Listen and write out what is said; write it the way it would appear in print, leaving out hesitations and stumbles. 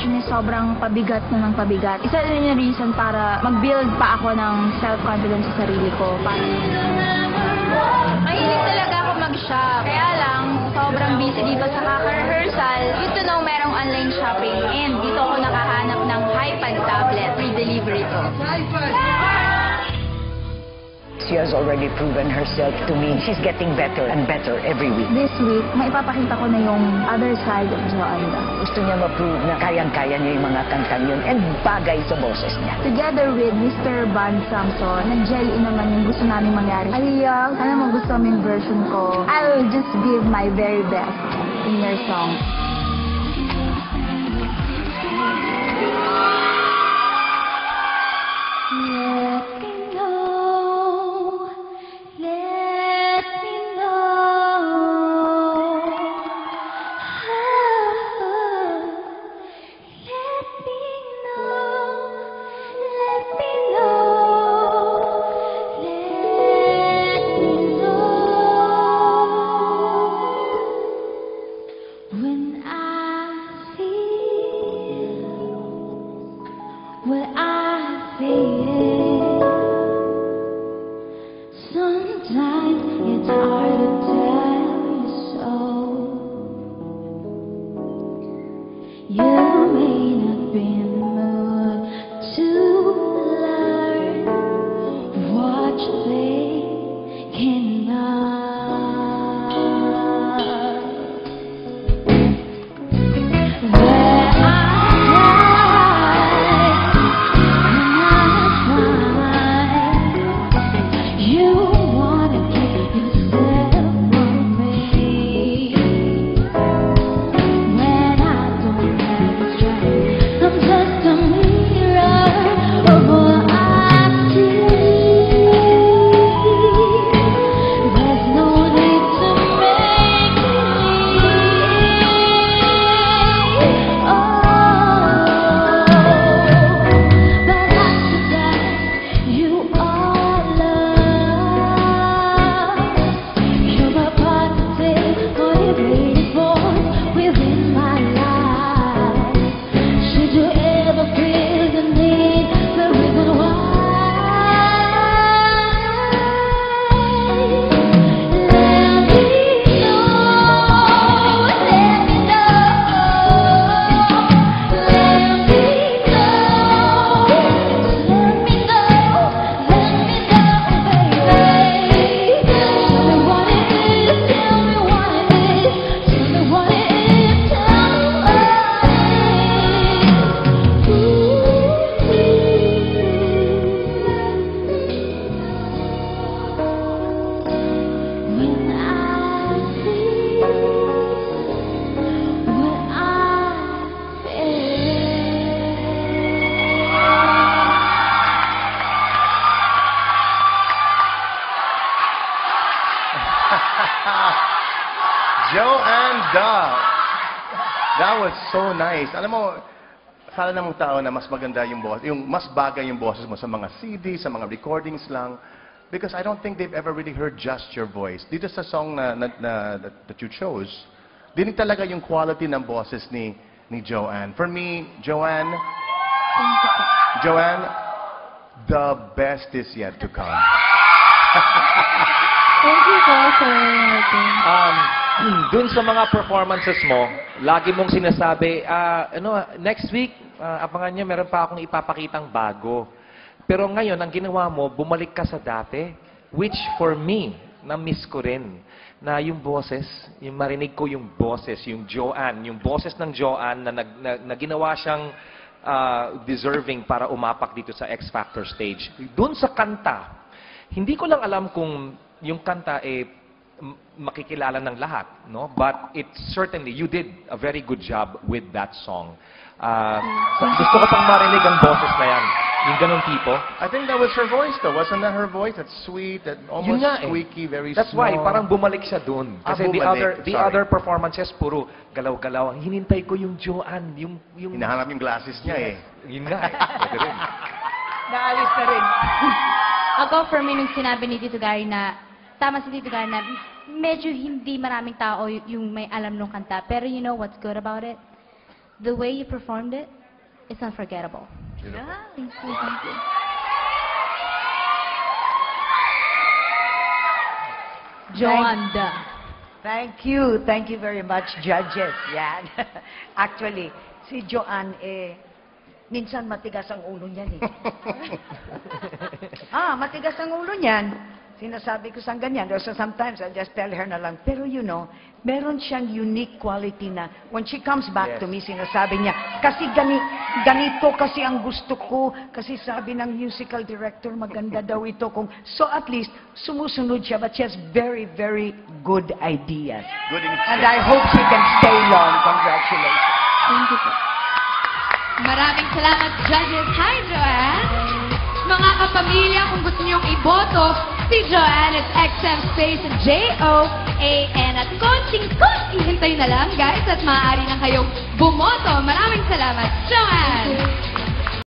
sitwasyon is sobrang pabigat na ng pabigat. Isa din yung reason para mag-build pa ako ng self-confidence sa sarili ko. Mahilig talaga ako mag-shop. Kaya lang, sobrang busy dito sa kaka-rehearsal. Good to know merong online shopping. And dito ako nakahanap ng iPad tablet. Free delivery to. She has already proven herself to me. She's getting better and better every week. This week, maipapakita ko na yung other side of Joanna. Gusto niya ma-prove na kayang-kaya niya yung mga kantang yun and bagay sa boses niya. Together with Mr. Van Samson, nag-jelly naman yung gusto namin mangyari. Aliyah, sana magustuhan mo yung version ko. I will just give my very best in your song. What I feel, sometimes it's hard to tell you so. You may not be in the mood to learn what you think enough. Joanne Dove. That was so nice. Alam mo, akala ng tao na mas maganda yung boses, yung mas bagay yung boses mo sa mga CD, sa mga recordings lang. Because I don't think they've ever really heard just your voice. Dito sa song that you chose, dinig talaga yung quality ng boses ni Joanne. For me, Joanne, the best is yet to come. Thank you po, sir. Dun sa mga performances mo, lagi mong sinasabi, next week, abangan nyo, meron pa akong ipapakitang bago. Pero ngayon, ang ginawa mo, bumalik ka sa dati, which for me, na-miss ko rin, na yung boses, yung marinig ko yung boses, yung Joanne, yung boses ng Joanne na ginawa siyang deserving para umapak dito sa X Factor stage. Dun sa kanta, hindi ko lang alam kung yung kanta makikilala ng lahat, no? But it certainly, you did a very good job with that song. Gusto ko pang marinig ang boses na yan. Yung ganun tipo. I think that was her voice though. Wasn't that her voice? That sweet, that almost squeaky, very That's small. why, parang bumalik siya dun. Kasi the other performances, puro galaw-galaw. Hinintay ko yung Joanne, yung... Hinahanap yung glasses niya Yun nga Pwede rin. Naalis na rin. Ako, for me, nung sinabi ni Tito Gary na, tama si Tito Gary na, medyo hindi maraming tao yung may alam nung kanta. Pero you know what's good about it? the way you performed it, it's unforgettable. Yeah. Thank you, thank you. Joanda. Thank you. Thank you very much, judges. Yan. Actually, si Joanne, minsan matigas ang ulo niyan eh. Matigas ang ulo niyan. Sinasabi ko sa ganyan. So sometimes I just tell her na lang, pero you know, meron siyang unique quality na when she comes back to me, sinasabi niya, kasi ganito kasi ang gusto ko, kasi sabi ng musical director, maganda daw ito. So at least, sumusunod siya, but she has very, very good ideas. Good And I hope she can stay long. Congratulations. Thank you po. Maraming salamat, judges. Hi, Joanne! Mga kapamilya, kung gusto niyong iboto, si Joanne at XM Space Joan at konting-konti hintay na lang, guys, at maaari na kayong bumoto. Maraming salamat, Joanne!